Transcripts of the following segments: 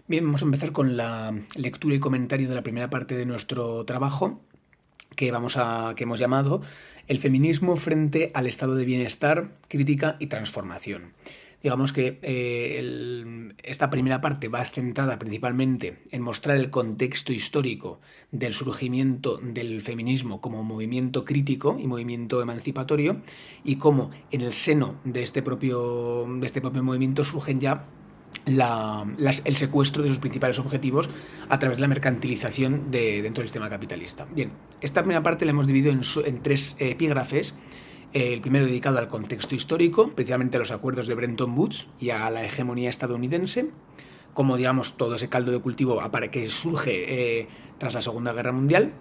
Bien, vamos a empezar con la lectura y comentario de la primera parte de nuestro trabajo que hemos llamado El feminismo frente al estado de bienestar, crítica y transformación. Digamos que esta primera parte va centrada principalmente en mostrar el contexto histórico del surgimiento del feminismo como movimiento crítico y movimiento emancipatorio, y cómo en el seno de este propio movimiento surgen ya el secuestro de sus principales objetivos a través de la mercantilización dentro del sistema capitalista. Bien, esta primera parte la hemos dividido en tres epígrafes. El primero dedicado al contexto histórico, precisamente a los acuerdos de Bretton Woods y a la hegemonía estadounidense, como digamos todo ese caldo de cultivo para que surge tras la Segunda Guerra Mundial.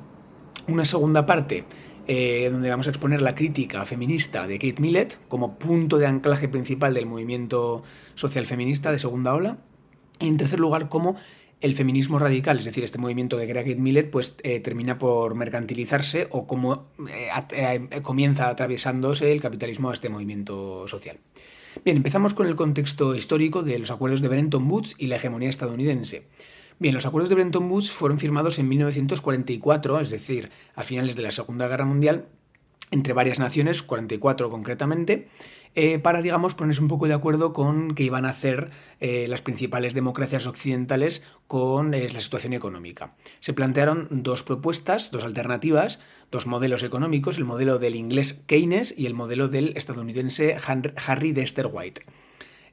Una segunda parte donde vamos a exponer la crítica feminista de Kate Millett como punto de anclaje principal del movimiento social feminista de segunda ola. Y en tercer lugar, cómo el feminismo radical, es decir, este movimiento de Kate Millett, pues termina por mercantilizarse, o cómo comienza atravesándose el capitalismo a este movimiento social. Bien, empezamos con el contexto histórico de los acuerdos de Bretton Woods y la hegemonía estadounidense. Bien, los acuerdos de Bretton Woods fueron firmados en 1944, es decir, a finales de la Segunda Guerra Mundial, entre varias naciones, 44 concretamente, para, digamos, ponerse un poco de acuerdo con qué iban a hacer las principales democracias occidentales con la situación económica. Se plantearon dos propuestas, dos alternativas, dos modelos económicos, el modelo del inglés Keynes y el modelo del estadounidense Harry Dexter White.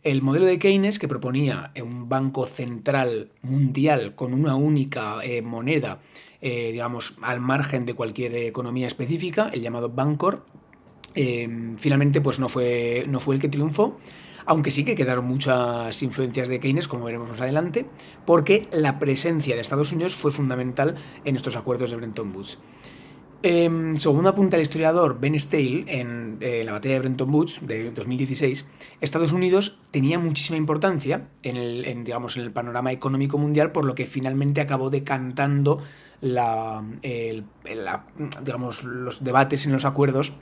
El modelo de Keynes, que proponía un banco central mundial con una única moneda, digamos, al margen de cualquier economía específica, el llamado Bancor, finalmente pues no fue el que triunfó, aunque sí que quedaron muchas influencias de Keynes, como veremos más adelante, porque la presencia de Estados Unidos fue fundamental en estos acuerdos de Bretton Woods. Según apunta el historiador Ben Stale en la batalla de Bretton Woods de 2016, Estados Unidos tenía muchísima importancia en el panorama económico mundial, por lo que finalmente acabó decantando digamos, los debates en los acuerdos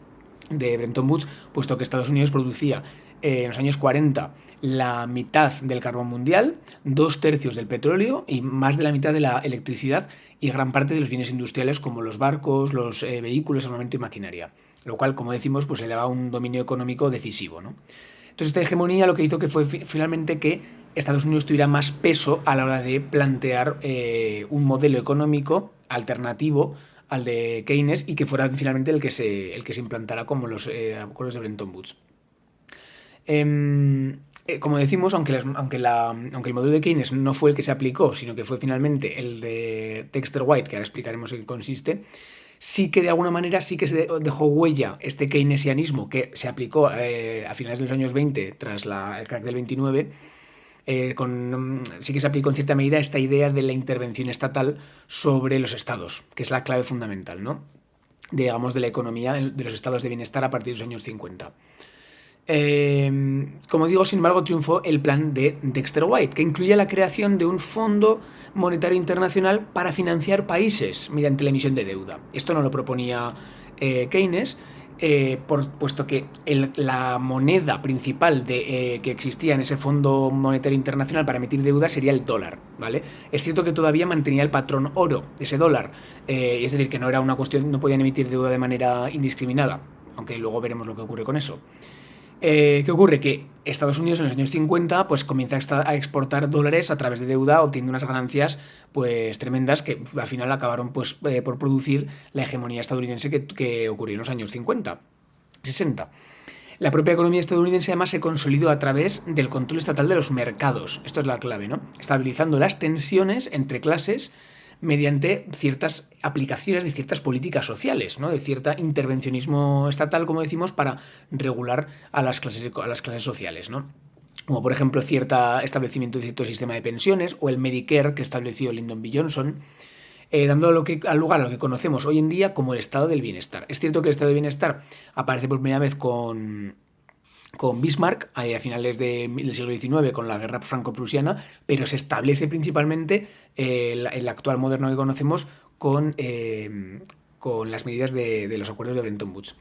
de Bretton Woods, puesto que Estados Unidos producía en los años 40 la mitad del carbón mundial, 2/3 del petróleo y más de la mitad de la electricidad, y gran parte de los bienes industriales como los barcos, los vehículos, armamento y maquinaria. Lo cual, como decimos, pues le daba un dominio económico decisivo, ¿no? Entonces, esta hegemonía lo que hizo que fue finalmente que Estados Unidos tuviera más peso a la hora de plantear un modelo económico alternativo al de Keynes, y que fuera finalmente el que se implantara como los acuerdos de Bretton Woods. Como decimos, aunque el modelo de Keynes no fue el que se aplicó, sino que fue finalmente el de Dexter White, que ahora explicaremos en qué consiste, sí que de alguna manera sí que se dejó huella este keynesianismo que se aplicó a finales de los años 20 tras el crack del 29. Sí que se aplicó en cierta medida esta idea de la intervención estatal sobre los estados, que es la clave fundamental, ¿no? Digamos, de la economía de los estados de bienestar a partir de los años 50. Como digo, sin embargo, triunfó el plan de Dexter White, que incluía la creación de un Fondo Monetario Internacional para financiar países mediante la emisión de deuda. Esto no lo proponía Keynes, puesto que la moneda principal que existía en ese Fondo Monetario Internacional para emitir deuda sería el dólar, ¿vale? Es cierto que todavía mantenía el patrón oro, ese dólar, es decir, que no era una cuestión, no podían emitir deuda de manera indiscriminada, aunque luego veremos lo que ocurre con eso. ¿Qué ocurre? Que Estados Unidos en los años 50 pues comienza a exportar dólares a través de deuda, obteniendo unas ganancias pues tremendas, que al final acabaron pues por producir la hegemonía estadounidense que ocurrió en los años 50, 60. La propia economía estadounidense además se consolidó a través del control estatal de los mercados. Esto es la clave, ¿no? Estabilizando las tensiones entre clases mediante ciertas aplicaciones de ciertas políticas sociales, ¿no? De cierto intervencionismo estatal, como decimos, para regular a las clases sociales, ¿no? Como por ejemplo establecimiento de cierto sistema de pensiones, o el Medicare que estableció Lyndon B. Johnson, dando al lugar a lo que conocemos hoy en día como el estado del bienestar. Es cierto que el estado del bienestar aparece por primera vez con Bismarck a finales del siglo XIX, con la guerra franco-prusiana, pero se establece principalmente el actual moderno que conocemos con las medidas de los acuerdos de Bretton Woods.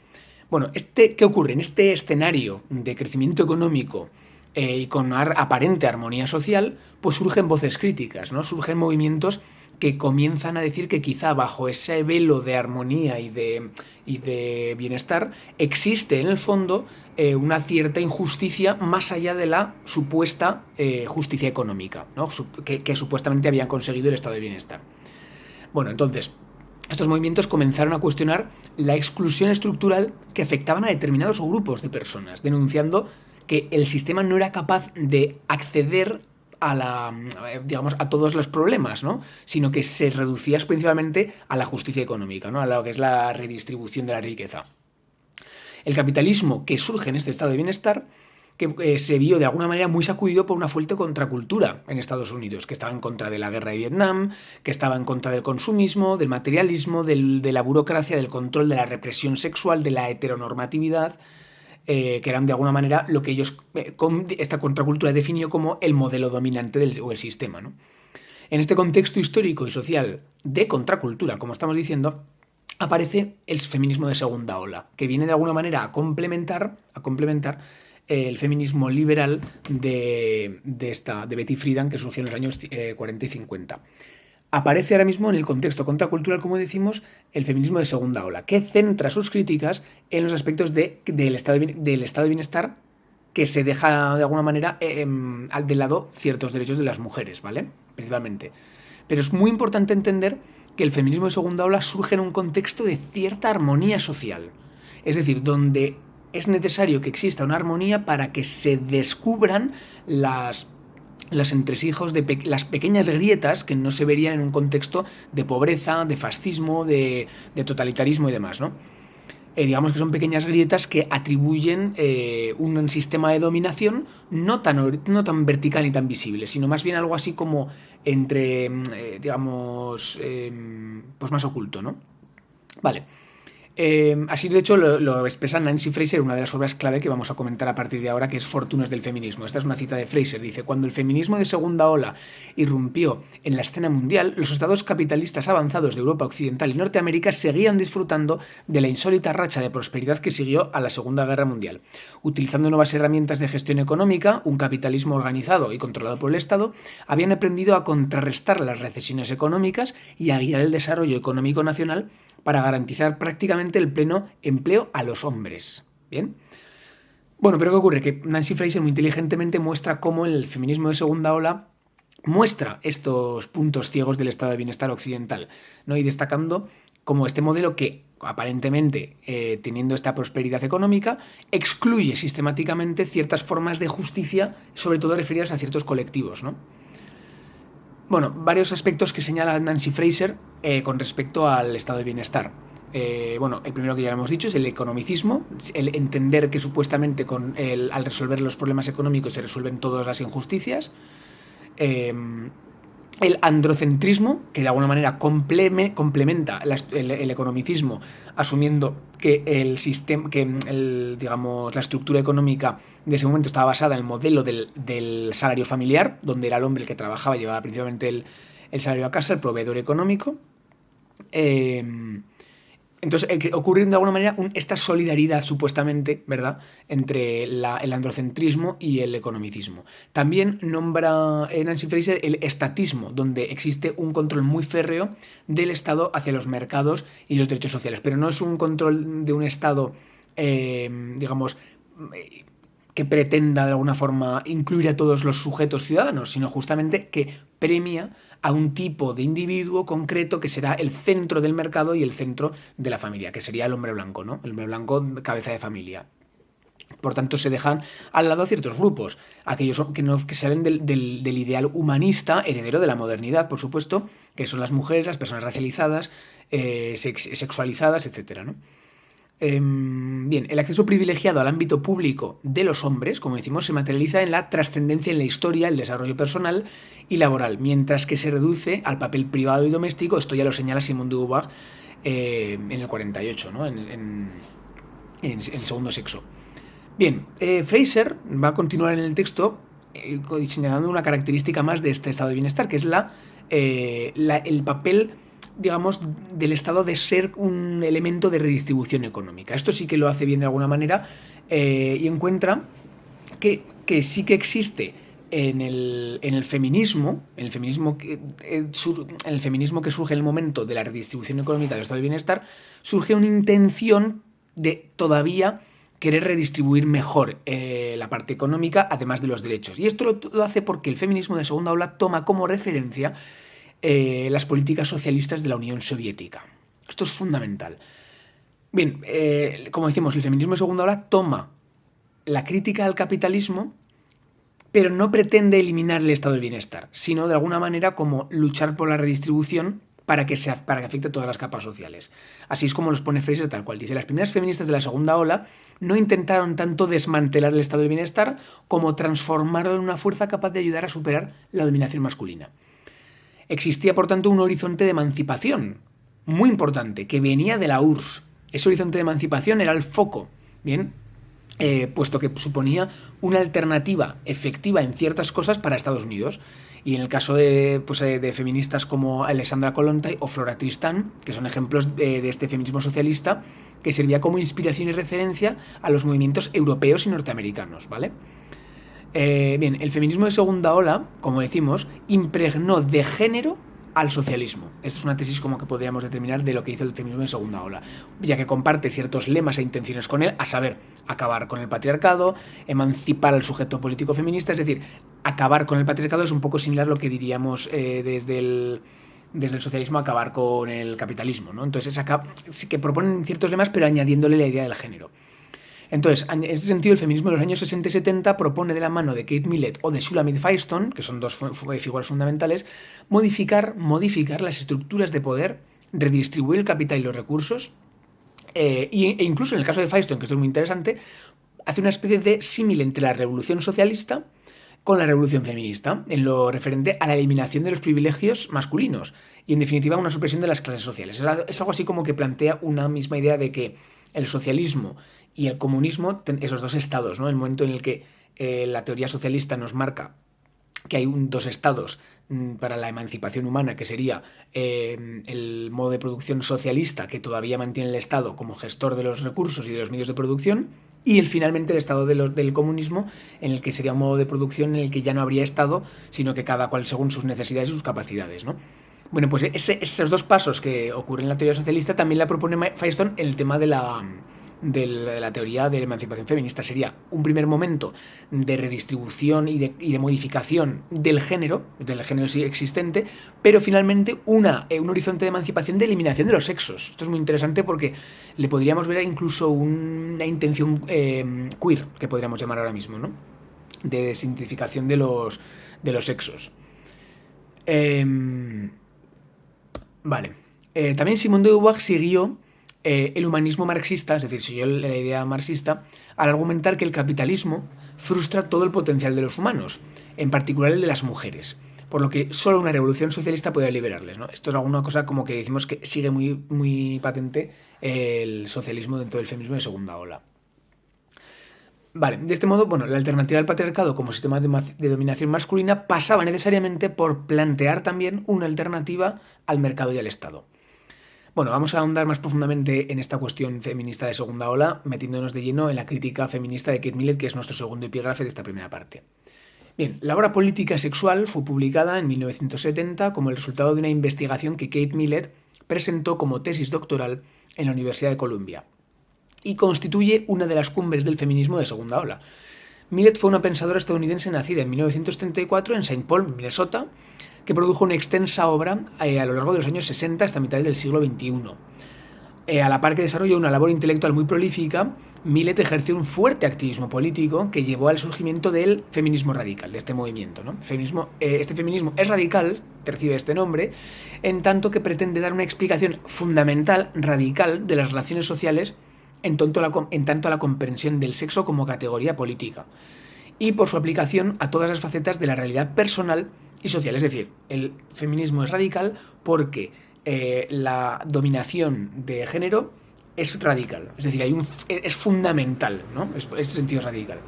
Bueno, ¿qué ocurre? En este escenario de crecimiento económico y con aparente armonía social, pues surgen voces críticas, ¿no? Surgen movimientos que comienzan a decir que quizá bajo ese velo de armonía y de bienestar existe en el fondo una cierta injusticia más allá de la supuesta justicia económica, ¿no? Que supuestamente habían conseguido el estado de bienestar. Bueno, entonces, estos movimientos comenzaron a cuestionar la exclusión estructural que afectaban a determinados grupos de personas, denunciando que el sistema no era capaz de acceder a todos los problemas, ¿no? Sino que se reducía principalmente a la justicia económica, ¿no? A lo que es la redistribución de la riqueza. El capitalismo que surge en este estado de bienestar que se vio de alguna manera muy sacudido por una fuerte contracultura en Estados Unidos, que estaba en contra de la guerra de Vietnam, que estaba en contra del consumismo, del materialismo, de la burocracia, del control de la represión sexual, de la heteronormatividad, que eran de alguna manera lo que ellos, esta contracultura definió como el modelo dominante o el sistema, ¿no? En este contexto histórico y social de contracultura, como estamos diciendo, aparece el feminismo de segunda ola, que viene de alguna manera a complementar el feminismo liberal de Betty Friedan, que surgió en los años 40 y 50. Aparece ahora mismo en el contexto contracultural, como decimos, el feminismo de segunda ola, que centra sus críticas en los aspectos del estado de bienestar, que se deja de alguna manera de lado ciertos derechos de las mujeres, ¿vale? Principalmente. Pero es muy importante entender que el feminismo de segunda ola surge en un contexto de cierta armonía social. Es decir, donde es necesario que exista una armonía para que se descubran los entresijos de las pequeñas grietas que no se verían en un contexto de pobreza, de fascismo, de totalitarismo y demás, ¿no? Digamos que son pequeñas grietas que atribuyen un sistema de dominación no tan vertical ni tan visible, sino más bien algo así como entre, pues más oculto, ¿no? Vale. Así, de hecho, lo expresa Nancy Fraser en una de las obras clave que vamos a comentar a partir de ahora, que es Fortunas del feminismo. Esta es una cita de Fraser. Dice: cuando el feminismo de segunda ola irrumpió en la escena mundial, los estados capitalistas avanzados de Europa Occidental y Norteamérica seguían disfrutando de la insólita racha de prosperidad que siguió a la Segunda Guerra Mundial. Utilizando nuevas herramientas de gestión económica, un capitalismo organizado y controlado por el Estado, habían aprendido a contrarrestar las recesiones económicas y a guiar el desarrollo económico nacional para garantizar prácticamente el pleno empleo a los hombres. ¿Bien? Bueno, pero ¿qué ocurre? Que Nancy Fraser muy inteligentemente muestra cómo el feminismo de segunda ola muestra estos puntos ciegos del estado de bienestar occidental, ¿no? Y destacando cómo este modelo que aparentemente, teniendo esta prosperidad económica, excluye sistemáticamente ciertas formas de justicia, sobre todo referidas a ciertos colectivos, ¿no? Bueno, varios aspectos que señala Nancy Fraser con respecto al estado de bienestar. Bueno, el primero que ya hemos dicho es el economicismo, el entender que supuestamente al resolver los problemas económicos se resuelven todas las injusticias. El androcentrismo, que de alguna manera complementa el economicismo, asumiendo que el sistema, la estructura económica de ese momento estaba basada en el modelo del salario familiar, donde era el hombre el que trabajaba y llevaba principalmente el salario a casa, el proveedor económico. Entonces ocurre de alguna manera esta solidaridad supuestamente, ¿verdad?, entre el androcentrismo y el economicismo. También nombra Nancy Fraser el estatismo, donde existe un control muy férreo del Estado hacia los mercados y los derechos sociales, pero no es un control de un Estado, que pretenda de alguna forma incluir a todos los sujetos ciudadanos, sino justamente que premia a un tipo de individuo concreto que será el centro del mercado y el centro de la familia, que sería el hombre blanco, ¿no? El hombre blanco, cabeza de familia. Por tanto, se dejan al lado ciertos grupos, aquellos que salen del ideal humanista, heredero de la modernidad, por supuesto, que son las mujeres, las personas racializadas, sexualizadas, etcétera, ¿no? Bien, el acceso privilegiado al ámbito público de los hombres, como decimos, se materializa en la trascendencia en la historia, el desarrollo personal y laboral, mientras que se reduce al papel privado y doméstico. Esto ya lo señala Simone de Beauvoir en el 48, ¿no? en el segundo sexo. Bien, Fraser va a continuar en el texto señalando una característica más de este estado de bienestar, que es el papel, digamos, del Estado de ser un elemento de redistribución económica. Esto sí que lo hace bien de alguna manera y encuentra que que sí que existe en el feminismo, en el feminismo que surge en el momento de la redistribución económica del estado del bienestar, surge una intención de todavía querer redistribuir mejor la parte económica, además de los derechos. Y esto lo hace porque el feminismo de segunda ola toma como referencia las políticas socialistas de la Unión Soviética. Esto es fundamental. Bien, como decimos, el feminismo de segunda ola toma la crítica al capitalismo, pero no pretende eliminar el estado del bienestar, sino de alguna manera como luchar por la redistribución para que afecte a todas las capas sociales. Así es como los pone Fraser tal cual. Dice, las primeras feministas de la segunda ola no intentaron tanto desmantelar el estado del bienestar como transformarlo en una fuerza capaz de ayudar a superar la dominación masculina. Existía, por tanto, un horizonte de emancipación muy importante que venía de la URSS. Ese horizonte de emancipación era el foco, ¿bien? Puesto que suponía una alternativa efectiva en ciertas cosas para Estados Unidos. Y en el caso de feministas como Alexandra Kollontai o Flora Tristan, que son ejemplos de este feminismo socialista, que servía como inspiración y referencia a los movimientos europeos y norteamericanos, ¿vale? Bien, el feminismo de segunda ola, como decimos, impregnó de género al socialismo. Esta es una tesis como que podríamos determinar de lo que hizo el feminismo de segunda ola, ya que comparte ciertos lemas e intenciones con él, a saber, acabar con el patriarcado, emancipar al sujeto político feminista, es decir, acabar con el patriarcado es un poco similar a lo que diríamos desde el socialismo, acabar con el capitalismo, ¿no? Entonces sí que proponen ciertos lemas, pero añadiéndole la idea del género. Entonces, en este sentido, el feminismo de los años 60 y 70 propone de la mano de Kate Millett o de Shulamit Firestone, que son dos figuras fundamentales, modificar las estructuras de poder, redistribuir el capital y los recursos, e incluso en el caso de Firestone, que esto es muy interesante, hace una especie de símil entre la revolución socialista con la revolución feminista, en lo referente a la eliminación de los privilegios masculinos y, en definitiva, una supresión de las clases sociales. Es algo así como que plantea una misma idea de que el socialismo y el comunismo, esos dos estados, ¿no? El momento en el que la teoría socialista nos marca que hay dos estados para la emancipación humana, que sería el modo de producción socialista, que todavía mantiene el Estado como gestor de los recursos y de los medios de producción, y finalmente el estado del comunismo, en el que sería un modo de producción en el que ya no habría Estado, sino que cada cual según sus necesidades y sus capacidades, ¿no? Bueno, pues esos dos pasos que ocurren en la teoría socialista también la propone Firestone en el tema de la teoría de la emancipación feminista. Sería un primer momento de redistribución y de modificación del género sí existente, pero finalmente un horizonte de emancipación de eliminación de los sexos. Esto es muy interesante porque le podríamos ver incluso una intención queer, que podríamos llamar ahora mismo, ¿no? De desidentificación de los sexos. Vale. También Simone de Beauvoir siguió el humanismo marxista, es decir, siguió la idea marxista, al argumentar que el capitalismo frustra todo el potencial de los humanos, en particular el de las mujeres, por lo que solo una revolución socialista podría liberarles, ¿no? Esto es alguna cosa como que decimos que sigue muy, muy patente el socialismo dentro del feminismo de segunda ola. Vale, de este modo, la alternativa al patriarcado como sistema de dominación masculina pasaba necesariamente por plantear también una alternativa al mercado y al Estado. Bueno, vamos a ahondar más profundamente en esta cuestión feminista de segunda ola, metiéndonos de lleno en la crítica feminista de Kate Millett, que es nuestro segundo epígrafe de esta primera parte. Bien, la obra Política sexual fue publicada en 1970 como el resultado de una investigación que Kate Millett presentó como tesis doctoral en la Universidad de Columbia, y constituye una de las cumbres del feminismo de segunda ola. Millett fue una pensadora estadounidense nacida en 1934 en Saint Paul, Minnesota, que produjo una extensa obra a lo largo de los años 60 hasta mitad del siglo XXI. A la par que desarrolló una labor intelectual muy prolífica, Millett ejerció un fuerte activismo político que llevó al surgimiento del feminismo radical, de este movimiento, ¿no? Este feminismo es radical, recibe este nombre, en tanto que pretende dar una explicación fundamental, radical, de las relaciones sociales en tanto a la comprensión del sexo como categoría política, y por su aplicación a todas las facetas de la realidad personal y social. Es decir, el feminismo es radical porque la dominación de género es radical, es decir, es fundamental, ¿no? Ese sentido es radical.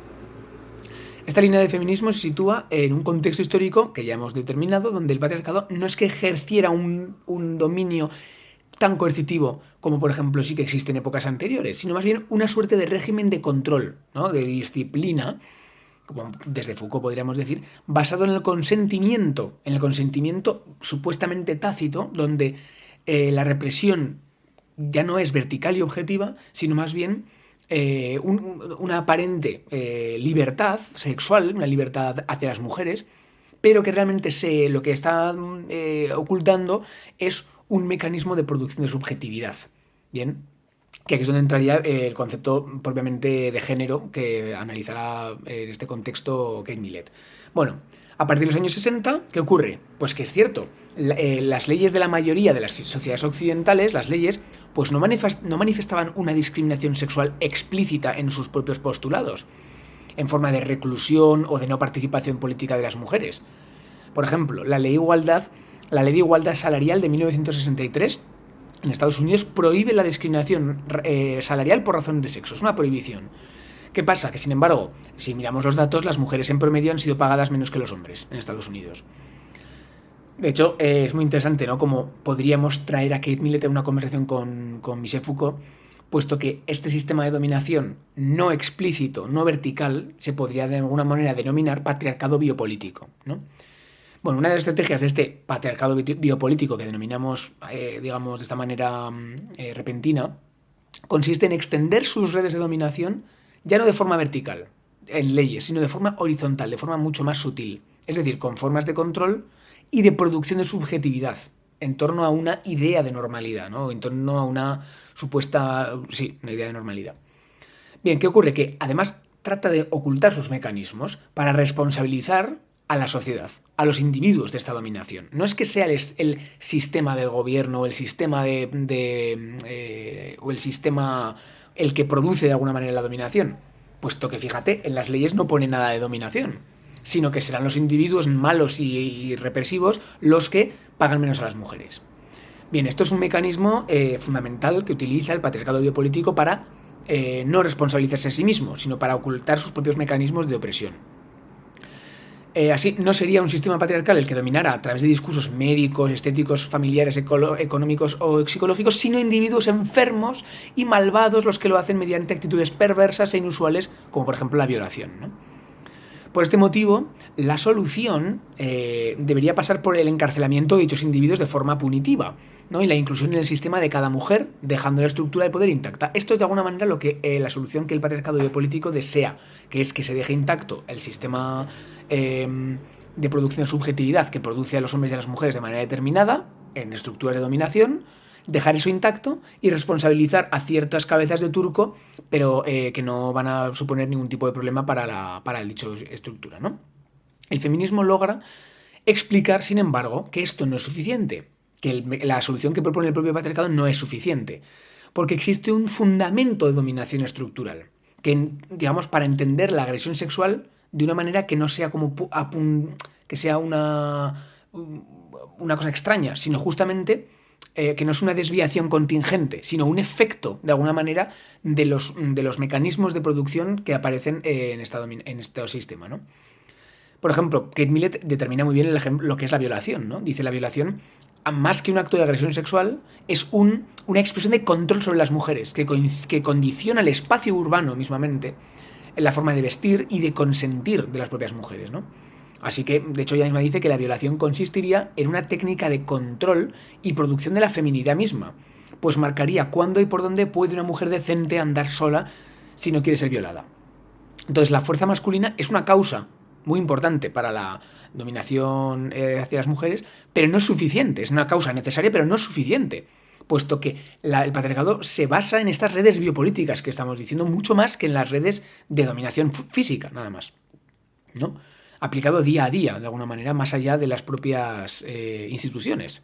Esta línea de feminismo se sitúa en un contexto histórico que ya hemos determinado, donde el patriarcado no es que ejerciera un dominio tan coercitivo como, por ejemplo, sí que existe en épocas anteriores, sino más bien una suerte de régimen de control, ¿no? De disciplina, como desde Foucault podríamos decir, basado en el consentimiento supuestamente tácito, donde la represión ya no es vertical y objetiva, sino más bien una aparente libertad sexual, una libertad hacia las mujeres, pero que realmente lo que está ocultando es un mecanismo de producción de subjetividad. Bien, que aquí es donde entraría el concepto propiamente de género que analizará en este contexto Kate Millett. Bueno, a partir de los años 60, ¿qué ocurre? Pues que es cierto, las leyes de la mayoría de las sociedades occidentales, las leyes, pues no manifestaban una discriminación sexual explícita en sus propios postulados, en forma de reclusión o de no participación política de las mujeres. Por ejemplo, la ley de igualdad salarial de 1963 en Estados Unidos prohíbe la discriminación salarial por razón de sexo. Es una prohibición. ¿Qué pasa? Que sin embargo, si miramos los datos, las mujeres en promedio han sido pagadas menos que los hombres en Estados Unidos. De hecho, es muy interesante, ¿no? Como podríamos traer a Kate Millett en una conversación con Michel Foucault, puesto que este sistema de dominación no explícito, no vertical, se podría de alguna manera denominar patriarcado biopolítico, ¿no? Bueno, una de las estrategias de este patriarcado biopolítico que denominamos, digamos, de esta manera repentina, consiste en extender sus redes de dominación ya no de forma vertical, en leyes, sino de forma horizontal, de forma mucho más sutil. Es decir, con formas de control y de producción de subjetividad en torno a una idea de normalidad, ¿no? En torno a una supuesta, sí, una idea de normalidad. Bien, ¿qué ocurre? Que además trata de ocultar sus mecanismos para responsabilizar a la sociedad, a los individuos de esta dominación. No es que sea el sistema de gobierno o el sistema o el sistema el que produce de alguna manera la dominación, puesto que fíjate, en las leyes no pone nada de dominación, sino que serán los individuos malos y represivos los que pagan menos a las mujeres. Bien, esto es un mecanismo fundamental que utiliza el patriarcado biopolítico para no responsabilizarse a sí mismo, sino para ocultar sus propios mecanismos de opresión. Así, no sería un sistema patriarcal el que dominara a través de discursos médicos, estéticos, familiares, económicos o psicológicos, sino individuos enfermos y malvados los que lo hacen mediante actitudes perversas e inusuales, como por ejemplo la violación, ¿no? Por este motivo, la solución debería pasar por el encarcelamiento de dichos individuos de forma punitiva, ¿no? Y la inclusión en el sistema de cada mujer, dejando la estructura de poder intacta. Esto es de alguna manera lo que la solución que el patriarcado biopolítico desea, que es que se deje intacto el sistema de producción de subjetividad que produce a los hombres y a las mujeres de manera determinada, en estructuras de dominación, dejar eso intacto y responsabilizar a ciertas cabezas de turco, pero que no van a suponer ningún tipo de problema para el dicho estructura, ¿no? El feminismo logra explicar, sin embargo, que esto no es suficiente, que la solución que propone el propio patriarcado no es suficiente, porque existe un fundamento de dominación estructural, que, digamos, para entender la agresión sexual de una manera que no sea como que sea una cosa extraña, sino justamente que no es una desviación contingente, sino un efecto, de alguna manera, de los mecanismos de producción que aparecen en este sistema, ¿no? Por ejemplo, Kate Millett determina muy bien lo que es la violación, ¿no? Dice, la violación, más que un acto de agresión sexual, es una expresión de control sobre las mujeres, que condiciona el espacio urbano mismamente, en la forma de vestir y de consentir de las propias mujeres, ¿no? Así que, de hecho, ella misma dice que la violación consistiría en una técnica de control y producción de la feminidad misma, pues marcaría cuándo y por dónde puede una mujer decente andar sola si no quiere ser violada. Entonces, la fuerza masculina es una causa muy importante para la dominación hacia las mujeres, pero no es suficiente, es una causa necesaria, pero no es suficiente, puesto que el patriarcado se basa en estas redes biopolíticas que estamos diciendo mucho más que en las redes de dominación física, nada más, ¿no? Aplicado día a día, de alguna manera, más allá de las propias instituciones.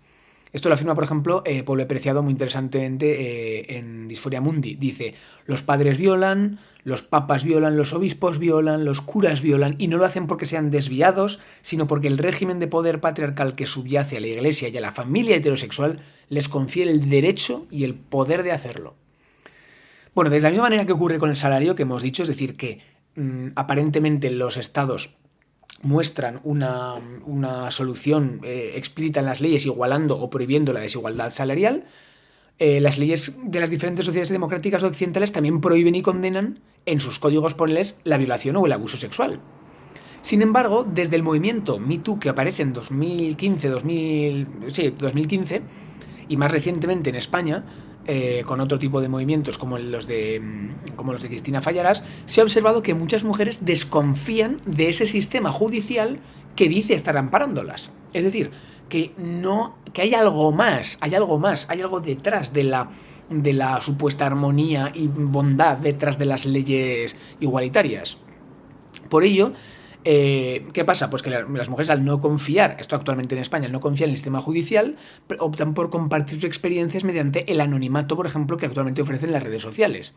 Esto lo afirma, por ejemplo, Pablo Preciado muy interesantemente en Disforia Mundi. Dice, los padres violan, los papas violan, los obispos violan, los curas violan, y no lo hacen porque sean desviados, sino porque el régimen de poder patriarcal que subyace a la iglesia y a la familia heterosexual les confiere el derecho y el poder de hacerlo. Bueno, de la misma manera que ocurre con el salario que hemos dicho, es decir, que aparentemente los estados muestran una solución explícita en las leyes igualando o prohibiendo la desigualdad salarial, las leyes de las diferentes sociedades democráticas occidentales también prohíben y condenan en sus códigos penales la violación o el abuso sexual. Sin embargo, desde el movimiento Me Too, que aparece en 2015, 2015, y más recientemente en España, con otro tipo de movimientos como los de Cristina Fallarás, se ha observado que muchas mujeres desconfían de ese sistema judicial que dice estar amparándolas. Es decir, que hay algo más, hay algo detrás de la supuesta armonía y bondad detrás de las leyes igualitarias. Por ello, ¿qué pasa? Pues que las mujeres, al no confiar, esto actualmente en España, al no confiar en el sistema judicial, optan por compartir sus experiencias mediante el anonimato, por ejemplo, que actualmente ofrecen las redes sociales,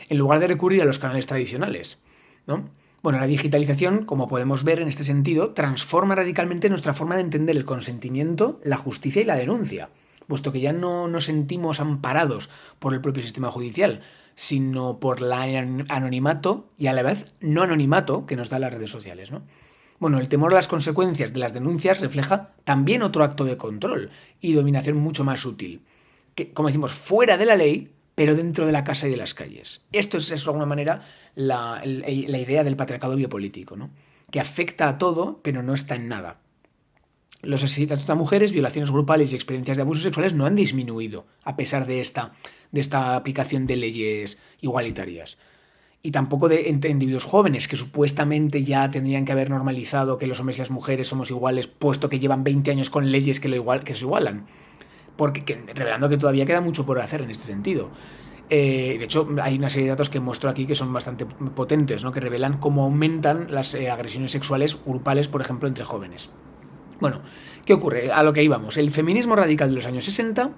en lugar de recurrir a los canales tradicionales, ¿no? Bueno, la digitalización, como podemos ver en este sentido, transforma radicalmente nuestra forma de entender el consentimiento, la justicia y la denuncia, puesto que ya no nos sentimos amparados por el propio sistema judicial, sino por el anonimato y a la vez no anonimato que nos da las redes sociales, ¿no? Bueno, el temor a las consecuencias de las denuncias refleja también otro acto de control y dominación mucho más sutil, que, como decimos, fuera de la ley, pero dentro de la casa y de las calles. Esto es de alguna manera la idea del patriarcado biopolítico, ¿no? Que afecta a todo, pero no está en nada. Los asesinatos de mujeres, violaciones grupales y experiencias de abusos sexuales no han disminuido a pesar de esta aplicación de leyes igualitarias. Y tampoco de individuos jóvenes que supuestamente ya tendrían que haber normalizado que los hombres y las mujeres somos iguales, puesto que llevan 20 años con leyes que se igualan. Revelando que todavía queda mucho por hacer en este sentido. De hecho, hay una serie de datos que muestro aquí que son bastante potentes, ¿no? Que revelan cómo aumentan las agresiones sexuales grupales, por ejemplo, entre jóvenes. Bueno, ¿qué ocurre? A lo que íbamos. El feminismo radical de los años 60,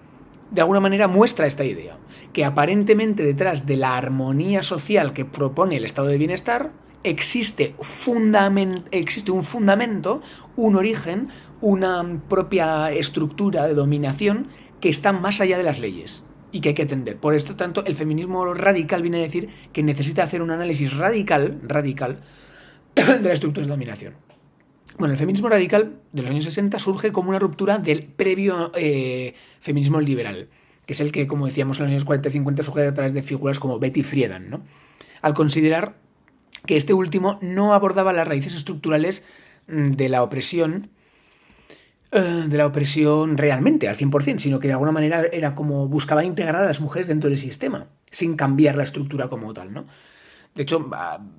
de alguna manera, muestra esta idea, que aparentemente detrás de la armonía social que propone el estado de bienestar existe un fundamento, un origen, una propia estructura de dominación que está más allá de las leyes y que hay que atender. Por esto, tanto, el feminismo radical viene a decir que necesita hacer un análisis radical de la estructura de dominación. Bueno, el feminismo radical de los años 60 surge como una ruptura del previo feminismo liberal, que es el que, como decíamos, en los años 40 y 50 surge a través de figuras como Betty Friedan, ¿no? Al considerar que este último no abordaba las raíces estructurales de la opresión realmente, al 100%, sino que de alguna manera era como buscaba integrar a las mujeres dentro del sistema, sin cambiar la estructura como tal, ¿no? De hecho,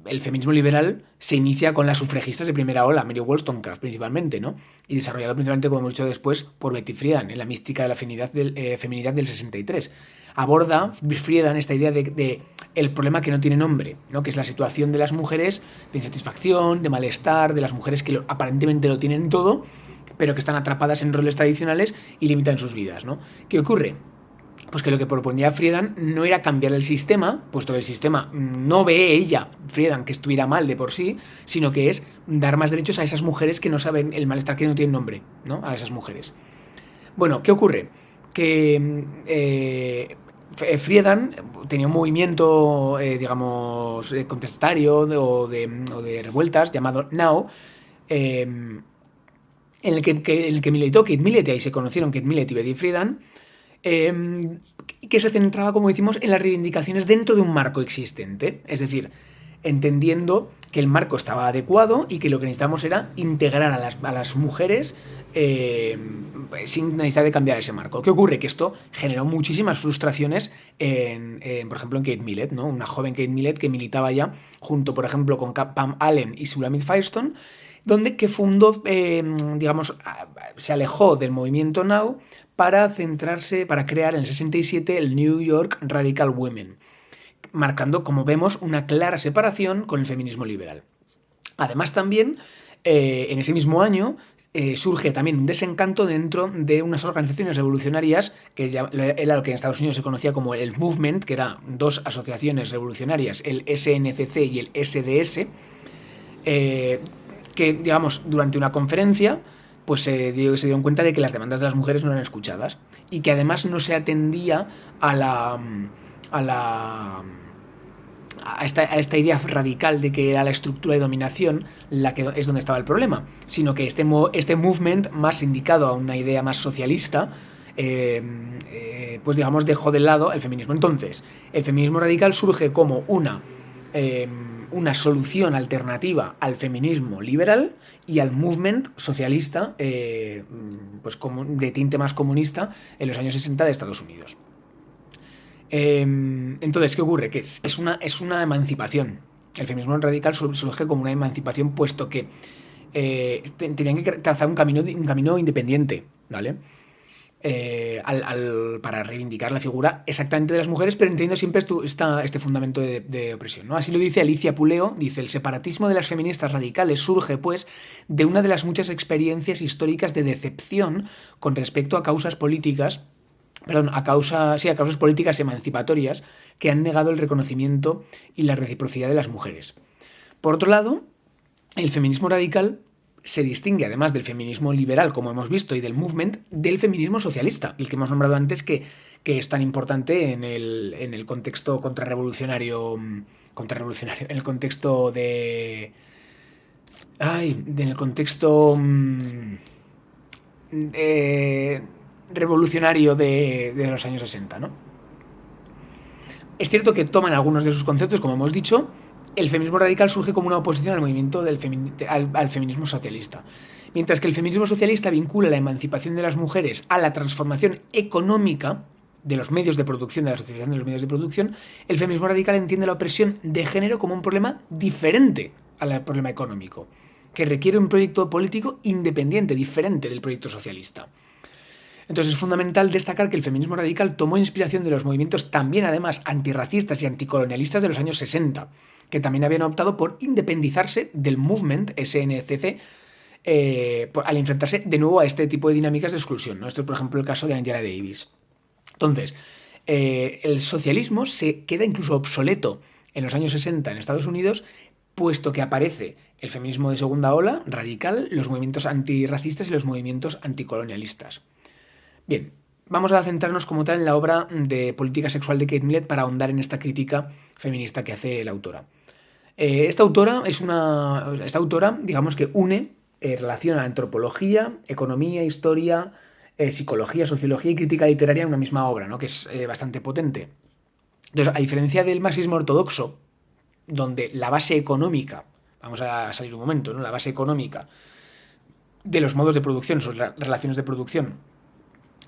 el feminismo liberal se inicia con las sufragistas de primera ola, Mary Wollstonecraft principalmente, ¿no? Y desarrollado principalmente, como hemos dicho después, por Betty Friedan, en la mística de la feminidad del 63. Aborda Friedan esta idea de el problema que no tiene nombre, ¿no? Que es la situación de las mujeres de insatisfacción, de malestar, de las mujeres que aparentemente lo tienen todo, pero que están atrapadas en roles tradicionales y limitan sus vidas, ¿no? ¿Qué ocurre? Pues que lo que proponía Friedan no era cambiar el sistema, puesto que el sistema no ve ella, Friedan, que estuviera mal de por sí, sino que es dar más derechos a esas mujeres que no saben el malestar, que no tienen nombre, ¿no? A esas mujeres. Bueno, ¿qué ocurre? Que Friedan tenía un movimiento, contestatario o de revueltas llamado Now, en el que militó Kate Millett, y ahí se conocieron Kate Millett y Betty Friedan, que se centraba, como decimos, en las reivindicaciones dentro de un marco existente. Es decir, entendiendo que el marco estaba adecuado y que lo que necesitábamos era integrar a las mujeres sin necesidad de cambiar ese marco. ¿Qué ocurre? Que esto generó muchísimas frustraciones, por ejemplo, en Kate Millett, ¿no? Una joven Kate Millett que militaba ya junto, por ejemplo, con Pam Allen y Sulamit Firestone, donde que fundó, se alejó del movimiento Now para crear en el 67 el New York Radical Women, marcando, como vemos, una clara separación con el feminismo liberal. Además, también, en ese mismo año, surge también un desencanto dentro de unas organizaciones revolucionarias, que era lo que en Estados Unidos se conocía como el Movement, que eran dos asociaciones revolucionarias, el SNCC y el SDS, que, digamos, durante una conferencia, pues se dieron cuenta de que las demandas de las mujeres no eran escuchadas y que además no se atendía a esta idea radical de que era la estructura de dominación la que es donde estaba el problema, sino que este movement, más indicado a una idea más socialista, pues digamos dejó de lado el feminismo. Entonces, el feminismo radical surge como una una solución alternativa al feminismo liberal y al movement socialista pues de tinte más comunista en los años 60 de Estados Unidos. Entonces, ¿qué ocurre? Que es una emancipación. El feminismo radical surge como una emancipación, puesto que tenían que trazar un camino independiente, ¿vale? Para reivindicar la figura exactamente de las mujeres, pero entendiendo siempre este fundamento de opresión, ¿no? Así lo dice Alicia Puleo, dice: el separatismo de las feministas radicales surge, pues, de una de las muchas experiencias históricas de decepción con respecto a causas políticas, perdón, a causas políticas emancipatorias que han negado el reconocimiento y la reciprocidad de las mujeres. Por otro lado, el feminismo radical se distingue, además del feminismo liberal, como hemos visto, y del movement, del feminismo socialista, el que hemos nombrado antes, que es tan importante en el contexto contrarrevolucionario, en el contexto en el contexto revolucionario de los años 60, ¿no? Es cierto que toman algunos de sus conceptos, como hemos dicho. El feminismo radical surge como una oposición al movimiento al feminismo socialista. Mientras que el feminismo socialista vincula la emancipación de las mujeres a la transformación económica de los medios de producción, de la socialización de los medios de producción, el feminismo radical entiende la opresión de género como un problema diferente al problema económico, que requiere un proyecto político independiente, diferente del proyecto socialista. Entonces es fundamental destacar que el feminismo radical tomó inspiración de los movimientos también, además, antirracistas y anticolonialistas de los años 60, que también habían optado por independizarse del movement SNCC al enfrentarse de nuevo a este tipo de dinámicas de exclusión, ¿no? Esto es, por ejemplo, el caso de Angela Davis. Entonces, el socialismo se queda incluso obsoleto en los años 60 en Estados Unidos, puesto que aparece el feminismo de segunda ola, radical, los movimientos antirracistas y los movimientos anticolonialistas. Bien, vamos a centrarnos como tal en la obra de política sexual de Kate Millett para ahondar en esta crítica feminista que hace la autora. Esta autora, digamos que relaciona antropología, economía, historia, psicología, sociología y crítica literaria en una misma obra, ¿no? Que es bastante potente. Entonces, a diferencia del marxismo ortodoxo, donde la base económica, vamos a salir un momento, ¿no? La base económica de los modos de producción, son las relaciones de producción,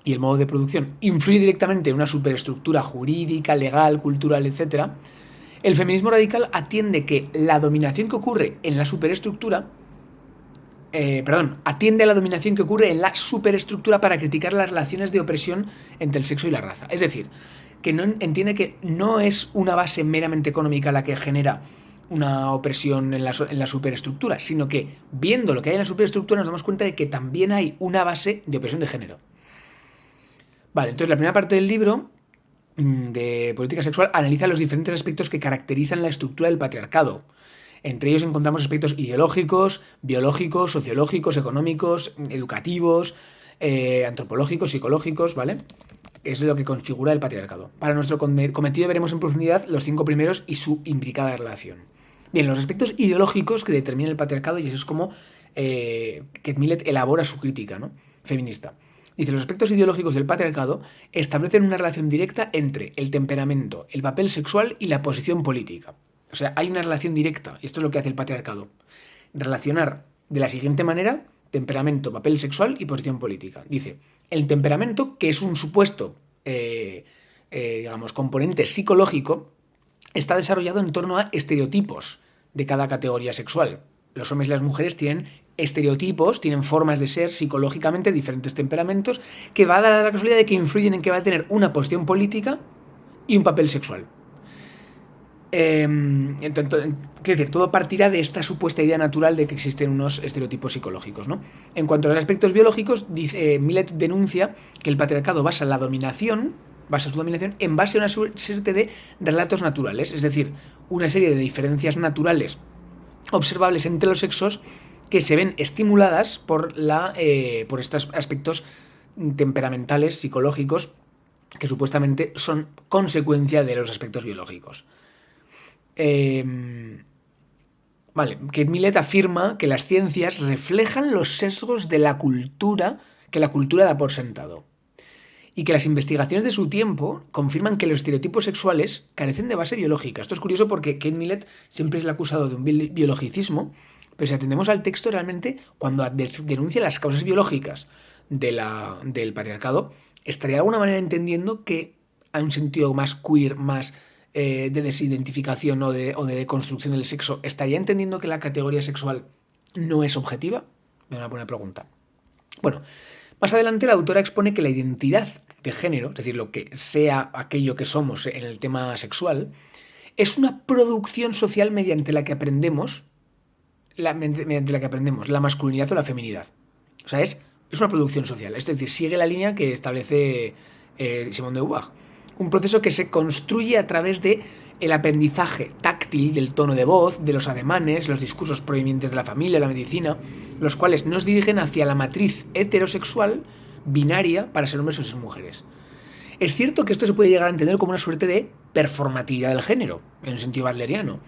y el modo de producción influye directamente en una superestructura jurídica, legal, cultural, etc., el feminismo radical atiende que la dominación que ocurre en la superestructura, atiende a la dominación que ocurre en la superestructura para criticar las relaciones de opresión entre el sexo y la raza. Es decir, que entiende que no es una base meramente económica la que genera una opresión en la superestructura, sino que viendo lo que hay en la superestructura nos damos cuenta de que también hay una base de opresión de género. Vale, entonces la primera parte del libro de política sexual analiza los diferentes aspectos que caracterizan la estructura del patriarcado. Entre ellos encontramos aspectos ideológicos, biológicos, sociológicos, económicos, educativos, antropológicos, psicológicos, ¿vale? Es lo que configura el patriarcado. Para nuestro cometido veremos en profundidad los 5 primeros y su implicada relación. Bien, los aspectos ideológicos que determinan el patriarcado, y eso es como Kate Millett elabora su crítica, ¿no? Feminista. Dice: los aspectos ideológicos del patriarcado establecen una relación directa entre el temperamento, el papel sexual y la posición política. O sea, hay una relación directa, y esto es lo que hace el patriarcado. Relacionar de la siguiente manera temperamento, papel sexual y posición política. Dice: el temperamento, que es un supuesto, componente psicológico, está desarrollado en torno a estereotipos de cada categoría sexual. Los hombres y las mujeres tienen estereotipos, tienen formas de ser psicológicamente diferentes temperamentos, que va a dar la casualidad de que influyen en que va a tener una posición política y un papel sexual. Entonces, quiero decir, todo partirá de esta supuesta idea natural de que existen unos estereotipos psicológicos, ¿no? En cuanto a los aspectos biológicos, Millett denuncia que el patriarcado basa su dominación en base a una serie de relatos naturales, es decir, una serie de diferencias naturales observables entre los sexos que se ven estimuladas por estos aspectos temperamentales, psicológicos, que supuestamente son consecuencia de los aspectos biológicos. Kate Millett afirma que las ciencias reflejan los sesgos de la cultura que la cultura da por sentado, y que las investigaciones de su tiempo confirman que los estereotipos sexuales carecen de base biológica. Esto es curioso porque Kate Millett siempre es el acusado de un biologicismo, pero si atendemos al texto realmente, cuando denuncia las causas biológicas del patriarcado, estaría de alguna manera entendiendo que hay un sentido más queer, más de desidentificación o de deconstrucción del sexo. ¿Estaría entendiendo que la categoría sexual no es objetiva? Me van a poner a pregunta. Bueno, más adelante la autora expone que la identidad de género, es decir, lo que sea aquello que somos en el tema sexual, es una producción social mediante la que aprendemos la masculinidad o la feminidad. O sea, es una producción social. Es decir, sigue la línea que establece Simone de Beauvoir. Un proceso que se construye a través de el aprendizaje táctil del tono de voz, de los ademanes, los discursos provenientes de la familia, la medicina, los cuales nos dirigen hacia la matriz heterosexual binaria para ser hombres o ser mujeres. Es cierto que esto se puede llegar a entender como una suerte de performatividad del género, en un sentido adleriano,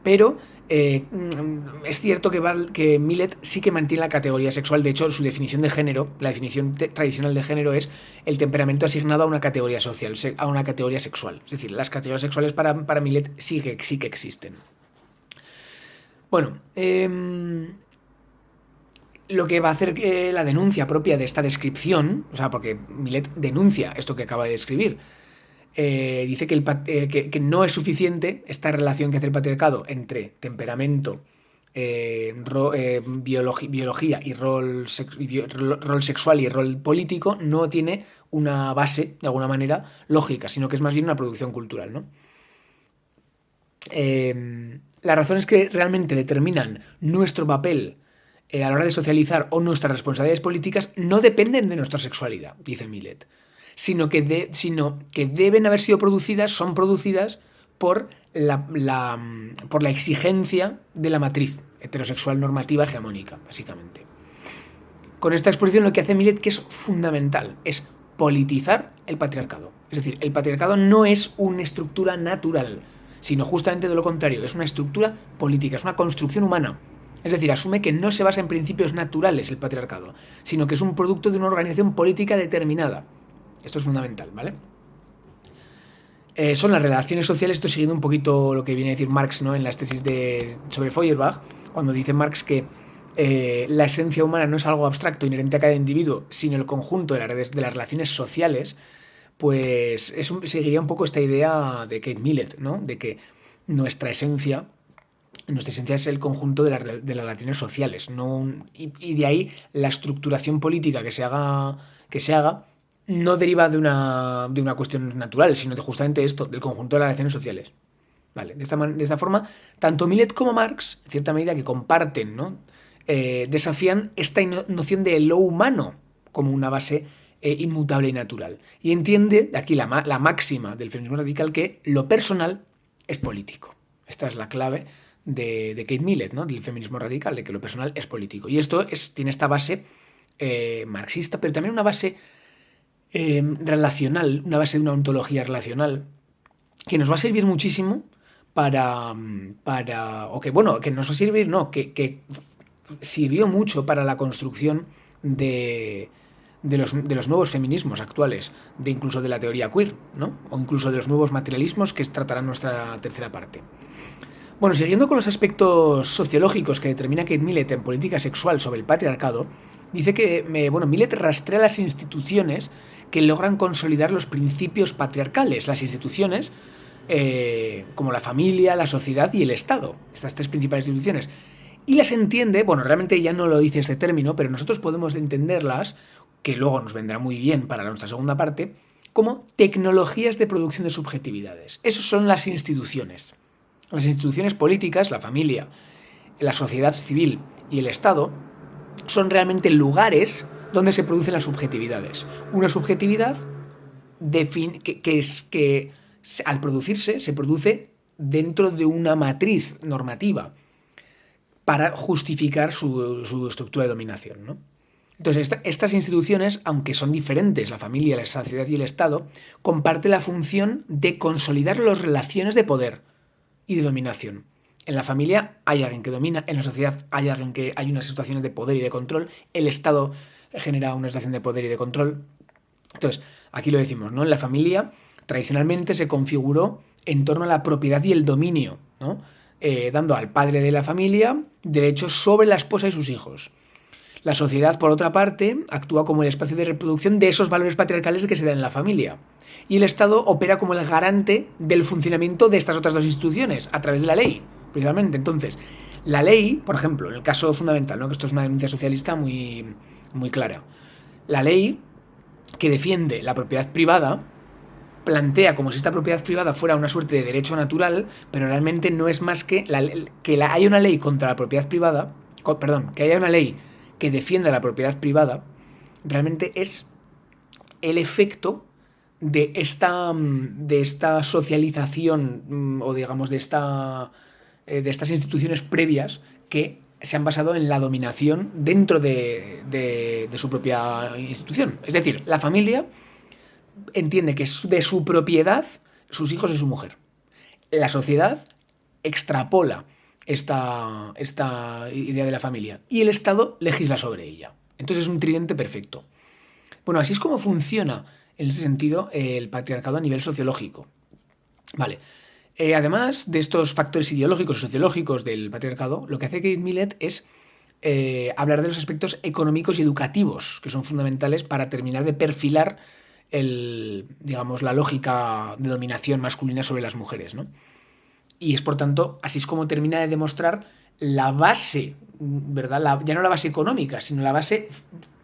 pero es cierto que Millett sí que mantiene la categoría sexual. De hecho, su definición de género, la definición tradicional de género es el temperamento asignado a una categoría social, a una categoría sexual. Es decir, las categorías sexuales para Millett sí que existen. Bueno, lo que va a hacer la denuncia propia de esta descripción, o sea, porque Millett denuncia esto que acaba de describir, dice que no es suficiente esta relación que hace el patriarcado entre temperamento, biología y rol sexual y rol político, no tiene una base, de alguna manera, lógica, sino que es más bien una producción cultural, ¿no? Las razones que realmente determinan nuestro papel a la hora de socializar o nuestras responsabilidades políticas no dependen de nuestra sexualidad, dice Millett, sino que deben haber sido producidas, son producidas por la exigencia de la matriz heterosexual normativa hegemónica, básicamente. Con esta exposición lo que hace Millett, que es fundamental, es politizar el patriarcado. Es decir, el patriarcado no es una estructura natural, sino justamente de lo contrario, es una estructura política, es una construcción humana. Es decir, asume que no se basa en principios naturales el patriarcado, sino que es un producto de una organización política determinada. Esto es fundamental, ¿vale? Son las relaciones sociales, esto siguiendo un poquito lo que viene a decir Marx, ¿no?, en las tesis sobre Feuerbach, cuando dice Marx que la esencia humana no es algo abstracto inherente a cada individuo, sino el conjunto de las relaciones sociales, pues seguiría un poco esta idea de Kate Millett, ¿no?, de que nuestra esencia es el conjunto de las relaciones sociales, y de ahí la estructuración política que se haga no deriva de una cuestión natural, sino de justamente esto, del conjunto de las relaciones sociales. Vale, de esta forma, tanto Millett como Marx, en cierta medida que comparten, ¿no?, desafían esta noción de lo humano como una base inmutable y natural. Y entiende, de aquí la máxima del feminismo radical, que lo personal es político. Esta es la clave de Kate Millett, ¿no?, del feminismo radical, de que lo personal es político. Y esto tiene esta base marxista, pero también una base relacional, una base de una ontología relacional, que nos va a servir muchísimo que nos va a servir, no, que sirvió mucho para la construcción de los nuevos feminismos actuales, incluso de la teoría queer, ¿no?, o incluso de los nuevos materialismos que tratará nuestra tercera parte. Bueno, siguiendo con los aspectos sociológicos que determina Kate Millett en política sexual sobre el patriarcado, dice que Millett rastrea las instituciones que logran consolidar los principios patriarcales, las instituciones como la familia, la sociedad y el Estado, estas tres principales instituciones, y las entiende, bueno, realmente ya no lo dice este término, pero nosotros podemos entenderlas, que luego nos vendrá muy bien para nuestra segunda parte, como tecnologías de producción de subjetividades. Esas son las instituciones. Las instituciones políticas, la familia, la sociedad civil y el Estado son realmente lugares donde se producen las subjetividades. Una subjetividad que al producirse se produce dentro de una matriz normativa para justificar su estructura de dominación, ¿no? Entonces, estas instituciones, aunque son diferentes, la familia, la sociedad y el Estado, comparten la función de consolidar las relaciones de poder y de dominación. En la familia hay alguien que domina, en la sociedad hay unas situaciones de poder y de control, el Estado genera una situación de poder y de control. Entonces, Aquí lo decimos, ¿no? La familia tradicionalmente se configuró en torno a la propiedad y el dominio, ¿no? Dando al padre de la familia derechos sobre la esposa y sus hijos. La sociedad, por otra parte, actúa como el espacio de reproducción de esos valores patriarcales que se dan en la familia. Y el Estado opera como el garante del funcionamiento de estas otras dos instituciones, a través de la ley, principalmente. Entonces, la ley, por ejemplo, en el caso fundamental, ¿no? Que esto es una denuncia socialista muy, muy clara. La ley que defiende la propiedad privada plantea como si esta propiedad privada fuera una suerte de derecho natural, pero realmente no es más que haya una ley contra la propiedad privada, que haya una ley que defienda la propiedad privada, realmente es el efecto de esta socialización o digamos de estas instituciones previas que se han basado en la dominación dentro de su propia institución. Es decir, la familia entiende que es de su propiedad sus hijos y su mujer. La sociedad extrapola esta idea de la familia y el Estado legisla sobre ella. Entonces es un tridente perfecto. Bueno, así es como funciona en ese sentido el patriarcado a nivel sociológico. Vale. Además de estos factores ideológicos y sociológicos del patriarcado, lo que hace Kate Millett es hablar de los aspectos económicos y educativos, que son fundamentales para terminar de perfilar la lógica de dominación masculina sobre las mujeres, ¿no? Y es, por tanto, así es como termina de demostrar la base, ¿verdad? Ya no la base económica, sino la base